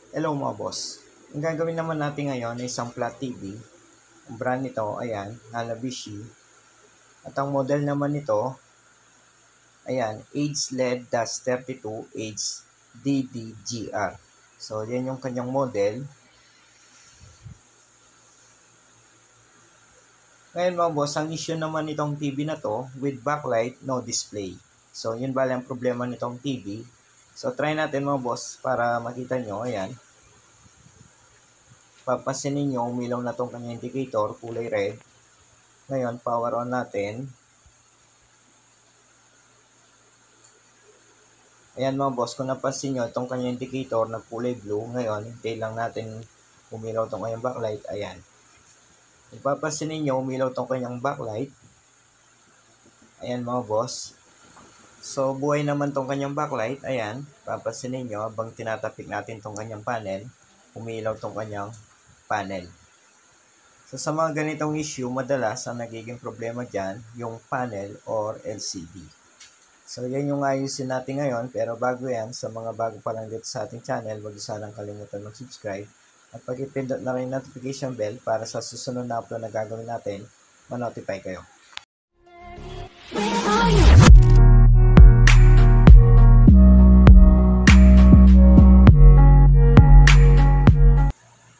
Hello mga boss. Ang gagawin naman natin ngayon ay isang flat TV. Ang brand nito, ayan, Hanabishi. At ang model naman nito, ayan, AIDS LED-32 AIDS DDGR. So, yan yung kanyang model. Ngayon mga boss, ang issue naman nitong TV na to, with backlight, no display. So, yun bala ang problema nitong TV. So, try natin mga boss para makita nyo, ayan. Papansinin nyo, umilaw na tong kanyang indicator, kulay red. Ngayon, power on natin. Ayan mga boss, kung napansin nyo, itong kanyang indicator na kulay blue. Ngayon, hintay lang natin umilaw itong kanyang backlight. Ayan. Ipapansin ninyo, umilaw itong kanyang backlight. Ayan mga boss. So, buhay naman itong kanyang backlight. Ayan. Papansin ninyo, habang tinatapik natin itong kanyang panel, umilaw itong kanyang panel. So, sa mga ganitong issue, madalas ang nagiging problema dyan, yung panel or LCD. So, yan yung ayusin natin ngayon. Pero bago yan, sa mga bago pa lang dito sa ating channel, huwag sanang kalimutan mag-subscribe. At pag-ipindot na rin notification bell para sa susunod na upload na gagawin natin, ma-notify kayo.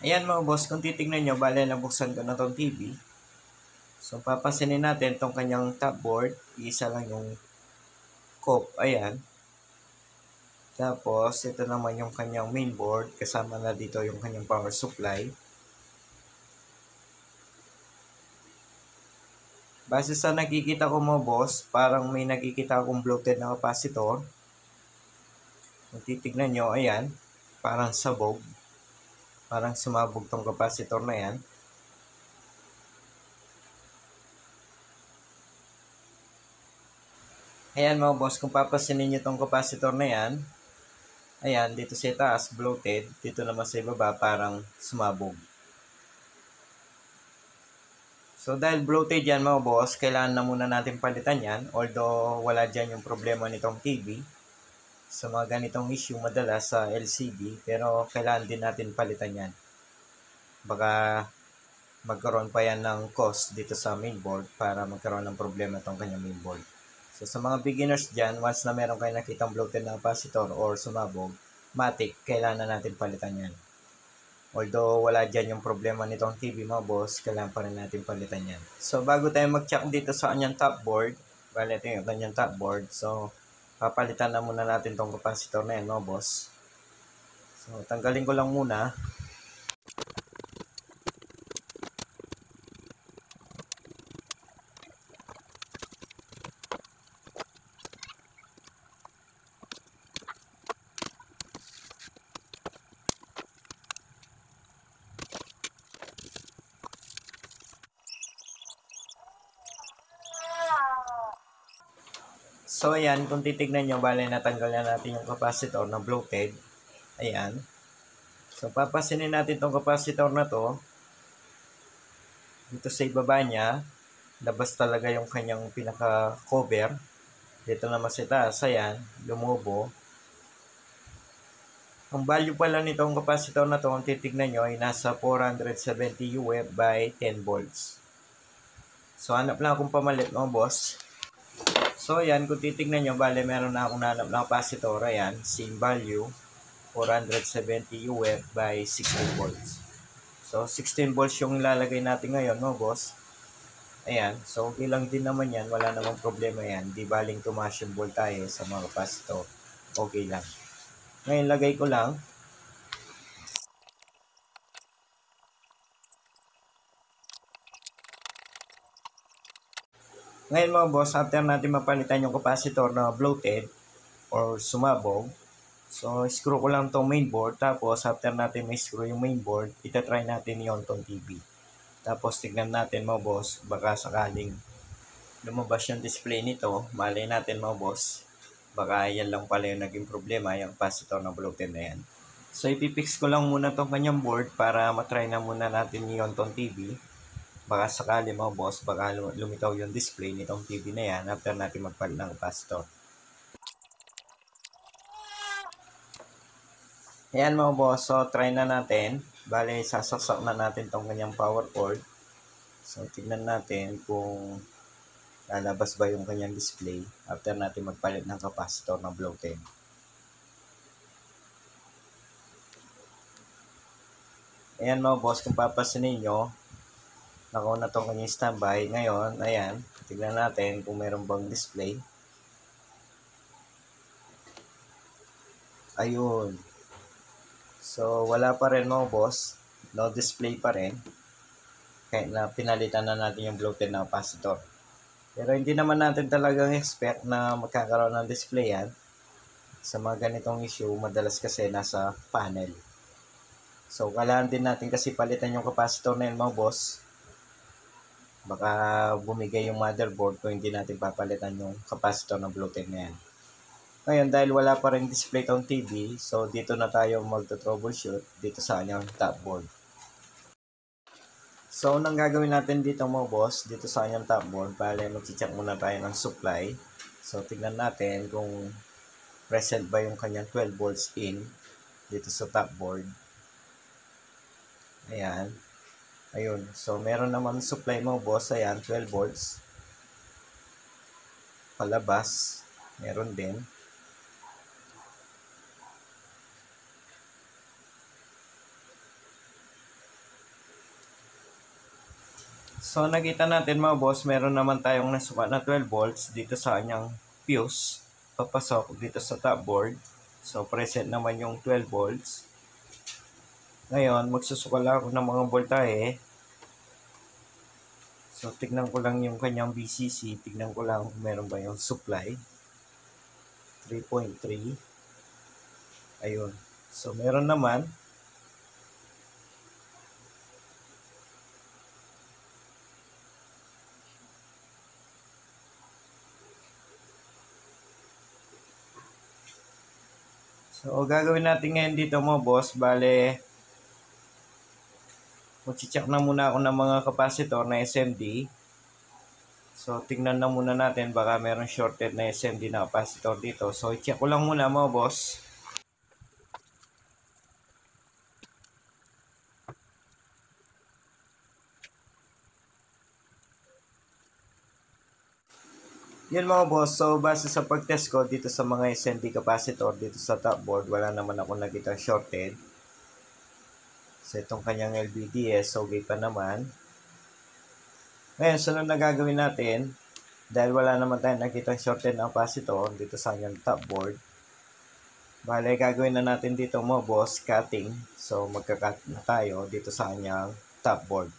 Ayan mga boss, kung titignan nyo, bale nabuksan ko na itong TV. So, papasinin natin itong kanyang top board. Isa lang yung COP, ayan. Tapos, ito naman yung kanyang mainboard. Kasama na dito yung kanyang power supply. Base sa nakikita ko mga boss, parang may nakikita akong bloated na capacitor. Kung titignan nyo, ayan. Parang sabog. Parang sumabog tong capacitor na yan. Ayan mga boss, kung papansinin nyo itong capacitor na yan, ayan, dito sa taas, bloated. Dito naman sa ibaba, parang sumabog. So, dahil bloated yan mga boss, kailangan na muna natin palitan yan. Although, wala dyan yung problema nitong TV. Sa mga ganitong issue, madalas sa LCD. Pero, kailangan din natin palitan yan. Baka magkaroon pa yan ng cost dito sa mainboard para magkaroon ng problema itong kanyang mainboard. So, sa mga beginners dyan, once na meron kayo nakitang bloated na capacitor or sumabog, matik, kailangan na natin palitan yan. Although wala dyan yung problema nitong TV mga boss, kailangan pa rin natin palitan yan. So, bago tayo mag-check dito sa kanyang top board, bali ito yung kanyang top board. So, papalitan na muna natin tong capacitor na yan mga boss. So, tanggalin ko lang muna. So, ayan, kung titignan nyo, bale natanggal na natin yung capacitor na bloated. Ayan. So, papasinin natin tong capacitor na to. Dito sa ibaba niya, labas talaga yung kanyang pinaka-cover. Dito naman sa taas, ayan, lumubo. Ang value pala nitong capacitor na to, kung titignan nyo, ay nasa 470 UF by 10 volts. So, hanap lang akong pamalit mga boss. So, ayan, kung titignan nyo, bale, meron na akong nanap na capacitor. Ayan, same value, 470 UF by 16 volts. So, 16 volts yung ilalagay natin ngayon, no, boss? Ayan, so, okay lang din naman yan. Wala namang problema yan. Di baling tumaas yung voltahe sa mga capacitor. Okay lang. Ngayon, lagay ko lang. Ngayon mga boss, after natin mapalitan yung capacitor na bloated or sumabog, so screw ko lang tong mainboard. Tapos after natin may screw yung mainboard, itatry natin yon tong TV. Tapos tignan natin mga boss, baka sakaling lumabas yung display nito, malay natin mga boss, baka yan lang pala yung naging problema, yung capacitor na bloated na yan. So ipipix ko lang muna tong kanyang board para matry na muna natin yon tong TV. Baka sakali mga boss, baka lumitaw yung display nitong TV na yan after natin magpalit ng capacitor. Ayan mga boss, so try na natin. Bale, sasaksak na natin tong kanyang power cord. So, tignan natin kung lalabas ba yung kanyang display after natin magpalit ng capacitor ng bloated. Ayan mga boss, kung papasinin nyo, nakauna tong kanyang standby. Ngayon, ayan, tignan natin kung meron bang display. Ayun. So, wala pa rin mga boss. No display pa rin. Kahit na pinalitan na natin yung bloated na capacitor. Pero hindi naman natin talagang expect na magkakaroon ng display yan. Sa mga ganitong issue, madalas kasi nasa panel. So, kailangan din natin kasi palitan yung capacitor na yun mga boss. Baka bumigay yung motherboard kung hindi natin papalitan yung capacitor ng bloated na yan. Ngayon, dahil wala pa rin display tong TV, so dito na tayo magto-troubleshoot dito sa kanyang top board. So, unang gagawin natin dito mga boss, dito sa kanyang top board, bale mag-check muna tayo ng supply. So, tignan natin kung present ba yung kanyang 12 volts in dito sa top board. Ayan. Ayun. So, meron naman supply mga boss. Ayan, 12 volts. Palabas. Meron din. So, nakita natin mga boss, meron naman tayong nasukat na 12 volts dito sa kanyang fuse. Papasok dito sa top board. So, present naman yung 12 volts. Ngayon, magsusukala ako ng mga voltahe. So, tignan ko lang yung kanyang VCC. Tignan ko lang kung meron ba yung supply. 3.3. Ayun. So, meron naman. So, gagawin natin ngayon dito mga boss. Bale, mag-check na muna ako ng mga capacitor na SMD. So, tingnan na muna natin. Baka meron shorted na SMD na capacitor dito. So, i-check ko lang muna mga boss. Yun mga boss, so base sa pag-test ko dito sa mga SMD capacitor dito sa top board, wala naman ako nakita shorted. So itong kanyang LVDS, okay pa naman. Ngayon, sunod na gagawin natin, dahil wala naman tayong nakita shorted na capacitor dito sa kanyang top board. Bale, gagawin na natin dito mga boss, cutting. So magka-cut na tayo dito sa kanyang top board.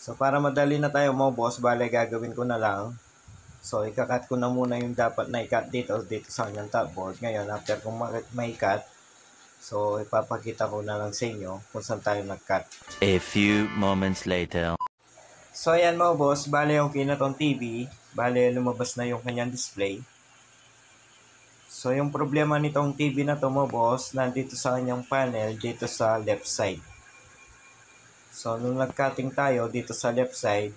So, para madali na tayo mga boss, bale gagawin ko na lang. So, ikakat ko na muna yung dapat na ikat dito sa kanyang top board. Ngayon, after kung ma-cut, so, ipapakita ko na lang sa inyo kung saan tayo nag-cut. A few moments later. So, ayan mga boss, bale okay na tong TV. Bale, lumabas na yung kanyang display. So, yung problema nitong TV na to mga boss, nandito sa kanyang panel, dito sa left side. So, nung nag-cutting tayo dito sa left side,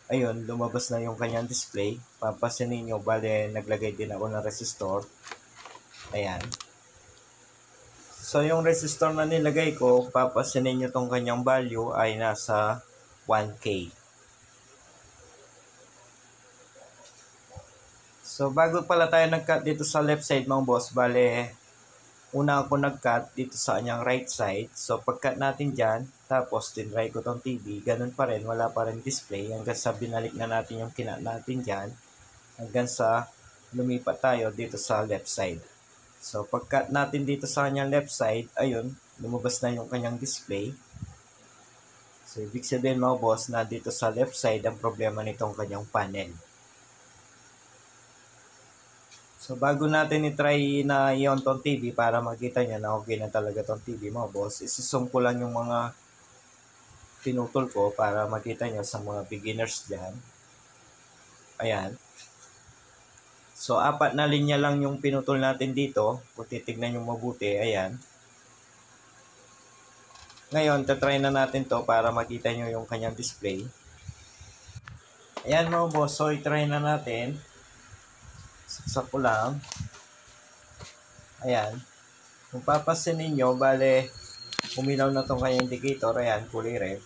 ayun, lumabas na yung kanyang display. Papansinin nyo, bale, naglagay din ako ng resistor. Ayan. So, yung resistor na nilagay ko, papansinin nyo tong kanyang value ay nasa 1K. So, bago pala tayo nag-cut dito sa left side mga boss, bale, una ako nag-cut dito sa kanyang right side. So, pag-cut natin dyan, tapos tinry ko tong TV, ganun pa rin, wala pa rin display. Hanggang sa binalik na natin yung kinat natin dyan. Hanggang sa lumipat tayo dito sa left side. So, pag-cut natin dito sa kanyang left side, ayun, lumabas na yung kanyang display. So, ibig sabihin mga boss na dito sa left side, ang problema nitong kanyang panel. So, bago natin i-try na i-on tong TV para makita nyo na okay na talaga tong TV mga boss, isi-zoom ko lang yung mga pinutol ko para makita nyo sa mga beginners dyan. Ayan. So, 4 na linya lang yung pinutol natin dito. Kung titignan nyo mabuti, ayan. Ngayon, tatry na natin to para makita nyo yung kanyang display. Ayan mga boss, so i-try na natin. Saksak ko lang. Ayan. Kung papasin ninyo, bale, uminaw na itong kanyang indicator. Ayan, kulay red.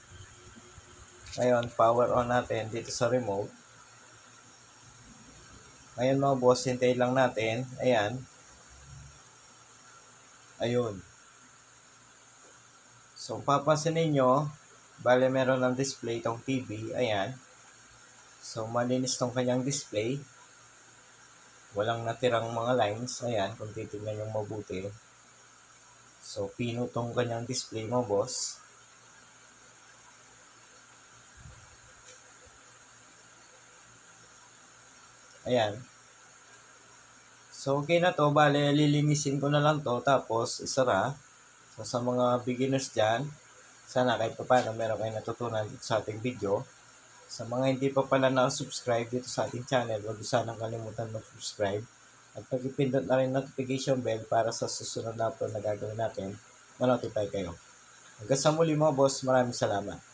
Ngayon, power on natin dito sa remote. Ngayon mga boss, hintayin lang natin. Ayan. Ayun. So, papasin ninyo, bale meron ng display itong TV. Ayan. So, malinis tong kanyang display. Walang natirang mga lines. Ayan, kung titignan nyo mabuti. So, pino tong kanyang display mo, boss. Ayan. So, okay na to. Bale, lilinisin ko na lang to. Tapos, isara. So, sa mga beginners dyan, sana kahit pa paano meron kayo natutunan dito sa ating video. Sa mga hindi pa pala na-subscribe dito sa ating channel, huwag sanang kalimutan mag-subscribe. At pag-ipindot na rin notification bell para sa susunod na upload na gagawin natin, ma-notify kayo. Hanggang sa muli mga boss, maraming salamat.